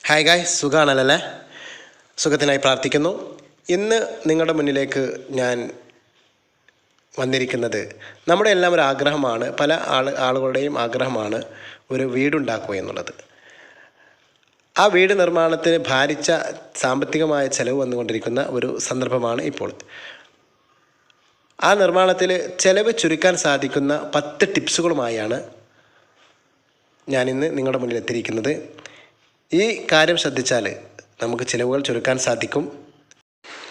Hi guys, സുഖമാണല്ലേ? സുഖത്തിനായി പ്രാർത്ഥിക്കുന്നു. ഇന്ന് നിങ്ങളുടെ മുന്നിലേക്ക് ഞാൻ വന്നിരിക്കുന്നത് നമ്മുടെ എല്ലാം ഒരു ആഗ്രഹമാണ്, പല ആളുകളുടെയും ആഗ്രഹമാണ് ഒരു വീടുണ്ടാക്കുക എന്നുള്ളത്. ആ വീട് നിർമ്മാണത്തിന് ഭാരിച്ച സാമ്പത്തികമായ ചെലവ് വന്നുകൊണ്ടിരിക്കുന്ന ഒരു സന്ദർഭമാണ് ഇപ്പോൾ. ആ നിർമ്മാണത്തിൽ ചെലവ് ചുരുക്കാൻ സാധിക്കുന്ന 10 ടിപ്സുകളുമായാണ് ഞാനിന്ന് നിങ്ങളുടെ മുന്നിൽ എത്തിയിരിക്കുന്നത്. ഈ കാര്യം ശ്രദ്ധിച്ചാൽ നമുക്ക് ചിലവുകൾ ചുരുക്കാൻ സാധിക്കും.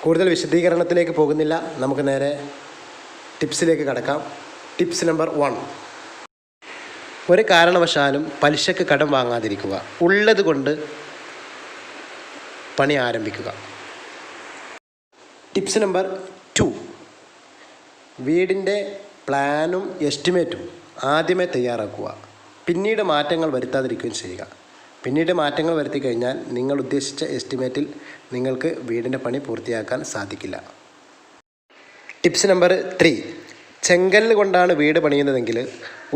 കൂടുതൽ വിശദീകരണത്തിലേക്ക് പോകുന്നില്ല, നമുക്ക് നേരെ ടിപ്സിലേക്ക് കടക്കാം. ടിപ്സ് നമ്പർ 1: ഒരു കാരണവശാലും പലിശക്ക് കടം വാങ്ങാതിരിക്കുക. ഉള്ളത് കൊണ്ട് പണി ആരംഭിക്കുക. ടിപ്സ് നമ്പർ 2: വീടിൻ്റെ പ്ലാനും എസ്റ്റിമേറ്റും ആദ്യമേ തയ്യാറാക്കുക, പിന്നീട് മാറ്റങ്ങൾ വരുത്താതിരിക്കുകയും ചെയ്യുക. പിന്നീട് മാറ്റങ്ങൾ വരുത്തി കഴിഞ്ഞാൽ നിങ്ങൾ ഉദ്ദേശിച്ച എസ്റ്റിമേറ്റിൽ നിങ്ങൾക്ക് വീടിൻ്റെ പണി പൂർത്തിയാക്കാൻ സാധിക്കില്ല. ടിപ്സ് നമ്പർ 3: ചെങ്കല്ല് കൊണ്ടാണ് വീട് പണിയുന്നതെങ്കിൽ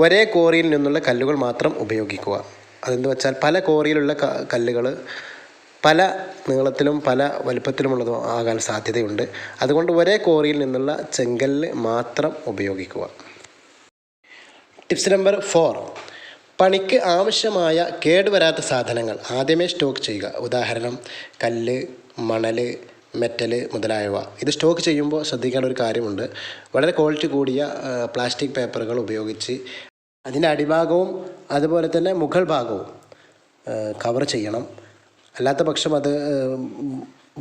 ഒരേ കോറിയിൽ നിന്നുള്ള കല്ലുകൾ മാത്രം ഉപയോഗിക്കുക. അതെന്ന് വെച്ചാൽ പല കോറിയിലുള്ള കല്ലുകൾ പല നീളത്തിലും പല വലുപ്പത്തിലുമുള്ളതും ആകാൻ സാധ്യതയുണ്ട്. അതുകൊണ്ട് ഒരേ കോറിയിൽ നിന്നുള്ള ചെങ്കല്ല് മാത്രം ഉപയോഗിക്കുക. ടിപ്സ് നമ്പർ 4: പണിക്ക് ആവശ്യമായ കേടുവരാത്ത സാധനങ്ങൾ ആദ്യമേ സ്റ്റോക്ക് ചെയ്യുക. ഉദാഹരണം കല്ല്, മണൽ, മെറ്റൽ മുതലായവ. ഇത് സ്റ്റോക്ക് ചെയ്യുമ്പോൾ ശ്രദ്ധിക്കേണ്ട ഒരു കാര്യമുണ്ട്. വളരെ ക്വാളിറ്റി കൂടിയ പ്ലാസ്റ്റിക് പേപ്പറുകൾ ഉപയോഗിച്ച് അതിൻ്റെ അടിഭാഗവും അതുപോലെ തന്നെ മുകൾ ഭാഗവും കവർ ചെയ്യണം. അല്ലാത്ത പക്ഷം അത്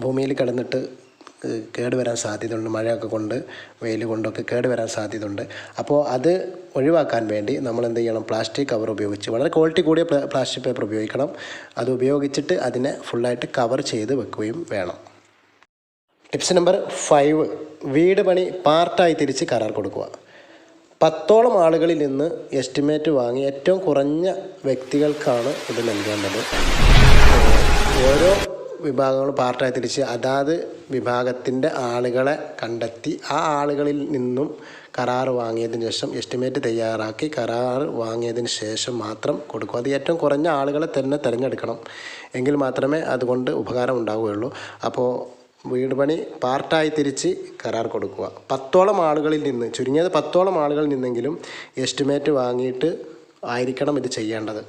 ഭൂമിയിൽ കിടന്നിട്ട് കേടുവരാൻ സാധ്യതയുണ്ട്. മഴയൊക്കെ കൊണ്ട് വെയിൽ കൊണ്ടൊക്കെ കേടുവരാൻ സാധ്യതയുണ്ട്. അപ്പോൾ അത് ഒഴിവാക്കാൻ വേണ്ടി നമ്മൾ എന്ത് ചെയ്യണം? പ്ലാസ്റ്റിക് കവർ ഉപയോഗിച്ച് വളരെ ക്വാളിറ്റി കൂടിയ പ്ലാസ്റ്റിക് പേപ്പർ ഉപയോഗിക്കണം. അത് ഉപയോഗിച്ചിട്ട് അതിനെ ഫുള്ളായിട്ട് കവർ ചെയ്ത് വെക്കുകയും വേണം. ടിപ്സ് നമ്പർ 5: വീട് പണി പാർട്ടായി തിരിച്ച് കരാർ കൊടുക്കുക. 10ഓളം ആളുകളിൽ നിന്ന് എസ്റ്റിമേറ്റ് വാങ്ങി ഏറ്റവും കുറഞ്ഞ വ്യക്തികൾക്കാണ് ഇത് നൽകേണ്ടത്. ഓരോ വിഭാഗങ്ങളും പാർട്ടായി തിരിച്ച് അതാത് വിഭാഗത്തിൻ്റെ ആളുകളെ കണ്ടെത്തി ആ ആളുകളിൽ നിന്നും കരാർ വാങ്ങിയതിന് ശേഷം എസ്റ്റിമേറ്റ് തയ്യാറാക്കി കരാർ വാങ്ങിയതിന് ശേഷം മാത്രം കൊടുക്കുക. അത് ഏറ്റവും കുറഞ്ഞ ആളുകളെ തന്നെ തിരഞ്ഞെടുക്കണം, എങ്കിൽ മാത്രമേ അതുകൊണ്ട് ഉപകാരം ഉണ്ടാവുകയുള്ളൂ. അപ്പോൾ വീട് പണി പാർട്ടായി തിരിച്ച് കരാർ കൊടുക്കുക. 10ഓളം ആളുകളിൽ നിന്ന്, ചുരുങ്ങിയത് 10ഓളം ആളുകളിൽ നിന്നെങ്കിലും എസ്റ്റിമേറ്റ് വാങ്ങിയിട്ട് ആയിരിക്കണം ഇത് ചെയ്യേണ്ടത്.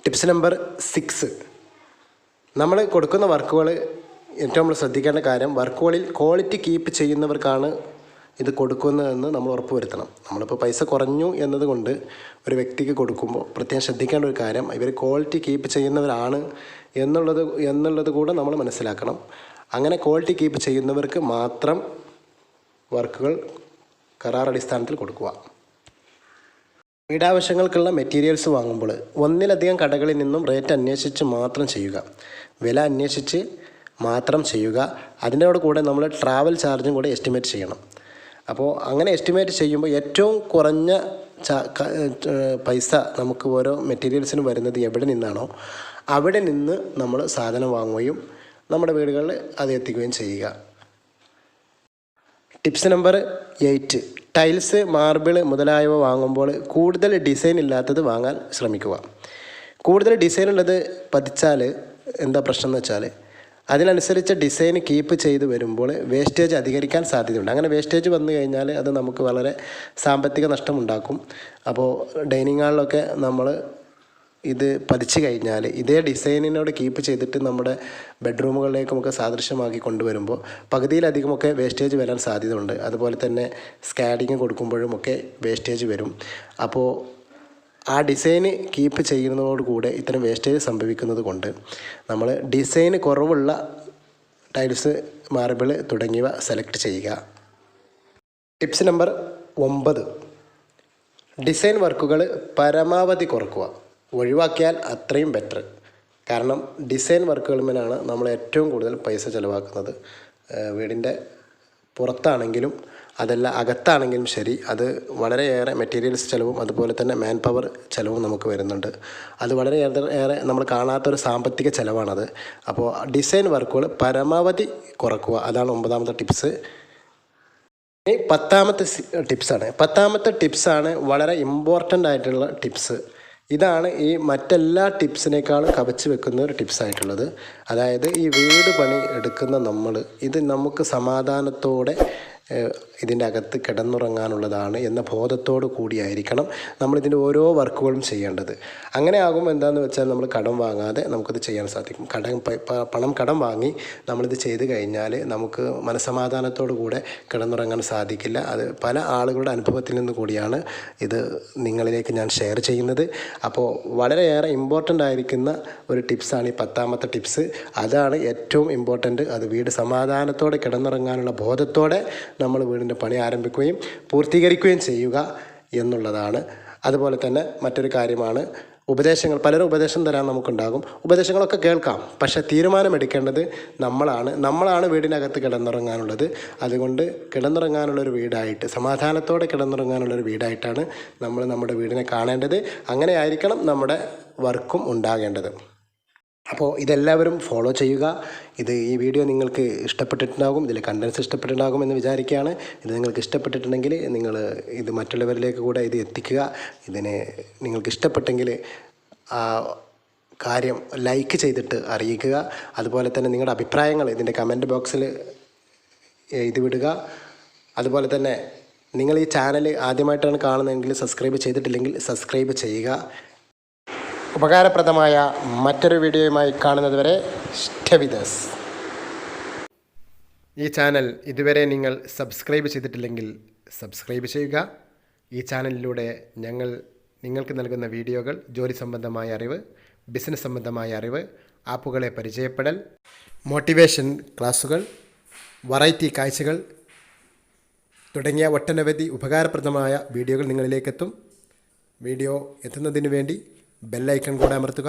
ടിപ്സ് നമ്പർ 6: നമ്മൾ കൊടുക്കുന്ന വർക്കുകൾ ഏറ്റവും നമ്മൾ ശ്രദ്ധിക്കേണ്ട കാര്യം, വർക്കുകളിൽ ക്വാളിറ്റി കീപ്പ് ചെയ്യുന്നവർക്കാണ് ഇത് കൊടുക്കുന്നതെന്ന് നമ്മൾ ഉറപ്പ് വരുത്തണം. നമ്മളിപ്പോൾ പൈസ കുറഞ്ഞു എന്നതുകൊണ്ട് ഒരു വ്യക്തിക്ക് കൊടുക്കുമ്പോൾ പ്രത്യേകം ശ്രദ്ധിക്കേണ്ട ഒരു കാര്യം, ഇവർ ക്വാളിറ്റി കീപ്പ് ചെയ്യുന്നവരാണ് എന്നുള്ളത് കൂടെ നമ്മൾ മനസ്സിലാക്കണം. അങ്ങനെ ക്വാളിറ്റി കീപ്പ് ചെയ്യുന്നവർക്ക് മാത്രം വർക്കുകൾ കരാർ അടിസ്ഥാനത്തിൽ കൊടുക്കുക. വീടാവശ്യങ്ങൾക്കുള്ള മെറ്റീരിയൽസ് വാങ്ങുമ്പോൾ ഒന്നിലധികം കടകളിൽ നിന്നും റേറ്റ് അന്വേഷിച്ച് മാത്രം ചെയ്യുക, വില അന്വേഷിച്ച് മാത്രം ചെയ്യുക. അതിൻ്റെ കൂടെ നമ്മൾ ട്രാവൽ ചാർജും കൂടെ എസ്റ്റിമേറ്റ് ചെയ്യണം. അപ്പോൾ അങ്ങനെ എസ്റ്റിമേറ്റ് ചെയ്യുമ്പോൾ ഏറ്റവും കുറഞ്ഞ പൈസ നമുക്ക് ഓരോ മെറ്റീരിയൽസിനും വരുന്നത് എവിടെ നിന്നാണോ അവിടെ നിന്ന് നമ്മൾ സാധനം വാങ്ങുകയും നമ്മുടെ വീടുകളിൽ അത് എത്തിക്കുകയും ചെയ്യുക. ടിപ്സ് നമ്പർ 8: ടൈൽസ്, മാർബിൾ മുതലായവ വാങ്ങുമ്പോൾ കൂടുതൽ ഡിസൈൻ ഇല്ലാത്തത് വാങ്ങാൻ ശ്രമിക്കുക. കൂടുതൽ ഡിസൈൻ ഉള്ളത് പതിച്ചാൽ എന്താ പ്രശ്നം എന്ന് വെച്ചാൽ അതിനനുസരിച്ച് ഡിസൈൻ കീപ്പ് ചെയ്ത് വരുമ്പോൾ വേസ്റ്റേജ് അധികരിക്കാൻ സാധ്യതയുണ്ട്. അങ്ങനെ വേസ്റ്റേജ് വന്നു കഴിഞ്ഞാൽ അത് നമുക്ക് വളരെ സാമ്പത്തിക നഷ്ടം ഉണ്ടാക്കും. അപ്പോൾ ഡൈനിങ് ഹാളിലൊക്കെ നമ്മൾ ഇത് പതിച്ച് കഴിഞ്ഞാൽ ഇതേ ഡിസൈനിനോട് കീപ്പ് ചെയ്തിട്ട് നമ്മുടെ ബെഡ്റൂമുകളിലേക്കുമൊക്കെ സാദൃശ്യമാക്കി കൊണ്ടുവരുമ്പോൾ പകുതിയിലധികമൊക്കെ വേസ്റ്റേജ് വരാൻ സാധ്യതയുണ്ട്. അതുപോലെ തന്നെ സ്കാഡിങ് കൊടുക്കുമ്പോഴുമൊക്കെ വേസ്റ്റേജ് വരും. അപ്പോൾ ആ ഡിസൈന് കീപ്പ് ചെയ്യുന്നതോടുകൂടെ ഇത്തരം വേസ്റ്റേജ് സംഭവിക്കുന്നത് കൊണ്ട് നമ്മൾ ഡിസൈന് കുറവുള്ള ടൈൽസ്, മാർബിൾ തുടങ്ങിയവ സെലക്ട് ചെയ്യുക. ടിപ്സ് നമ്പർ 9: ഡിസൈൻ വർക്കുകൾ പരമാവധി കുറക്കുക. ഒഴിവാക്കിയാൽ അത്രയും ബെറ്റർ. കാരണം ഡിസൈൻ വർക്കുകളിലാണ് നമ്മൾ ഏറ്റവും കൂടുതൽ പൈസ ചിലവാക്കുന്നത്. വീടിൻ്റെ പുറത്താണെങ്കിലും അതല്ല അകത്താണെങ്കിലും ശരി, അത് വളരെയേറെ മെറ്റീരിയൽസ് ചിലവും അതുപോലെ തന്നെ മാൻ പവർ ചിലവും നമുക്ക് വരുന്നുണ്ട്. അത് വളരെയേറെ നമ്മൾ കാണാത്തൊരു സാമ്പത്തിക ചിലവാണത്. അപ്പോൾ ഡിസൈൻ വർക്കുകൾ പരമാവധി കുറക്കുക. അതാണ് 9ാമത്തെ ടിപ്സ്. ഇനി 10ാമത്തെ ടിപ്സാണ്. 10ാമത്തെ ടിപ്സാണ് വളരെ ഇമ്പോർട്ടൻ്റ് ആയിട്ടുള്ള ടിപ്സ്. ഇതാണ് ഈ മറ്റെല്ലാ ടിപ്സിനേക്കാളും കവച്ച് വെക്കുന്ന ഒരു ടിപ്സായിട്ടുള്ളത്. അതായത് ഈ വീട് പണി എടുക്കുന്ന നമ്മൾ ഇത് നമുക്ക് സമാധാനത്തോടെ ഇതിൻ്റെ അകത്ത് കിടന്നുറങ്ങാനുള്ളതാണ് എന്ന ബോധത്തോടു കൂടിയായിരിക്കണം നമ്മളിതിൻ്റെ ഓരോ വർക്കുകളും ചെയ്യേണ്ടത്. അങ്ങനെ ആകുമ്പോൾ എന്താണെന്ന് വെച്ചാൽ നമ്മൾ കടം വാങ്ങാതെ നമുക്കത് ചെയ്യാൻ സാധിക്കും. പണം കടം വാങ്ങി നമ്മളിത് ചെയ്ത് കഴിഞ്ഞാൽ നമുക്ക് മനസ്സമാധാനത്തോടു കൂടെ കിടന്നുറങ്ങാൻ സാധിക്കില്ല. അത് പല ആളുകളുടെ അനുഭവത്തിൽ നിന്ന് കൂടിയാണ് ഇത് നിങ്ങളിലേക്ക് ഞാൻ ഷെയർ ചെയ്യുന്നത്. അപ്പോൾ വളരെയേറെ ഇമ്പോർട്ടൻ്റ് ആയിരിക്കുന്ന ഒരു ടിപ്സാണ് ഈ 10ാമത്തെ ടിപ്സ്. അതാണ് ഏറ്റവും ഇമ്പോർട്ടൻ്റ്. അത് വീട് സമാധാനത്തോടെ കിടന്നുറങ്ങാനുള്ള ബോധത്തോടെ നമ്മൾ വീടിൻ്റെ പണി ആരംഭിക്കുകയും പൂർത്തീകരിക്കുകയും ചെയ്യുക എന്നുള്ളതാണ്. അതുപോലെ തന്നെ മറ്റൊരു കാര്യമാണ് ഉപദേശങ്ങൾ. പലരും ഉപദേശം തരാൻ നമുക്കുണ്ടാകും. ഉപദേശങ്ങളൊക്കെ കേൾക്കാം, പക്ഷേ തീരുമാനമെടുക്കേണ്ടത് നമ്മളാണ് വീടിനകത്ത് കിടന്നുറങ്ങാനുള്ളത്. അതുകൊണ്ട് കിടന്നുറങ്ങാനുള്ളൊരു വീടായിട്ട്, സമാധാനത്തോടെ കിടന്നുറങ്ങാനുള്ളൊരു വീടായിട്ടാണ് നമ്മൾ നമ്മുടെ വീടിനെ കാണേണ്ടത്. അങ്ങനെ ആയിരിക്കണം നമ്മുടെ വർക്കും ഉണ്ടാകേണ്ടത്. അപ്പോൾ ഇതെല്ലാവരും ഫോളോ ചെയ്യുക. ഈ വീഡിയോ നിങ്ങൾക്ക് ഇഷ്ടപ്പെട്ടിട്ടുണ്ടാകും, ഇതിലെ കണ്ടൻസ് ഇഷ്ടപ്പെട്ടിട്ടുണ്ടാകും എന്ന് വിചാരിക്കുകയാണ്. ഇത് നിങ്ങൾക്ക് ഇഷ്ടപ്പെട്ടിട്ടുണ്ടെങ്കിൽ നിങ്ങൾ ഇത് മറ്റുള്ളവരിലേക്ക് കൂടെ ഇത് എത്തിക്കുക. നിങ്ങൾക്ക് ഇഷ്ടപ്പെട്ടെങ്കിൽ കാര്യം ലൈക്ക് ചെയ്തിട്ട് അറിയിക്കുക. അതുപോലെ തന്നെ നിങ്ങളുടെ അഭിപ്രായങ്ങൾ ഇതിൻ്റെ കമൻറ്റ് ബോക്സിൽ എഴുതി വിടുക. അതുപോലെ തന്നെ നിങ്ങൾ ഈ ചാനൽ ആദ്യമായിട്ടാണ് കാണുന്നതെങ്കിൽ സബ്സ്ക്രൈബ് ചെയ്തിട്ടില്ലെങ്കിൽ സബ്സ്ക്രൈബ് ചെയ്യുക. ഉപകാരപ്രദമായ മറ്റൊരു വീഡിയോയുമായി കാണുന്നതുവരെ സ്റ്റേ വിത്ത് us. ഈ ചാനൽ ഇതുവരെ നിങ്ങൾ സബ്സ്ക്രൈബ് ചെയ്തിട്ടില്ലെങ്കിൽ സബ്സ്ക്രൈബ് ചെയ്യുക. ഈ ചാനലിലൂടെ ഞങ്ങൾ നിങ്ങൾക്ക് നൽകുന്ന വീഡിയോകൾ ജോലി സംബന്ധമായ അറിവ്, ബിസിനസ് സംബന്ധമായ അറിവ്, ആപ്പുകളെ പരിചയപ്പെടൽ, മോട്ടിവേഷൻ ക്ലാസുകൾ, വെറൈറ്റി കാഴ്ചകൾ തുടങ്ങിയ ഒട്ടനവധി ഉപകാരപ്രദമായ വീഡിയോകൾ നിങ്ങളിലേക്കെത്തും. വീഡിയോ എത്തുന്നതിന് വേണ്ടി ബെല്ലൈക്കൺ കൂടെ അമർത്തുക.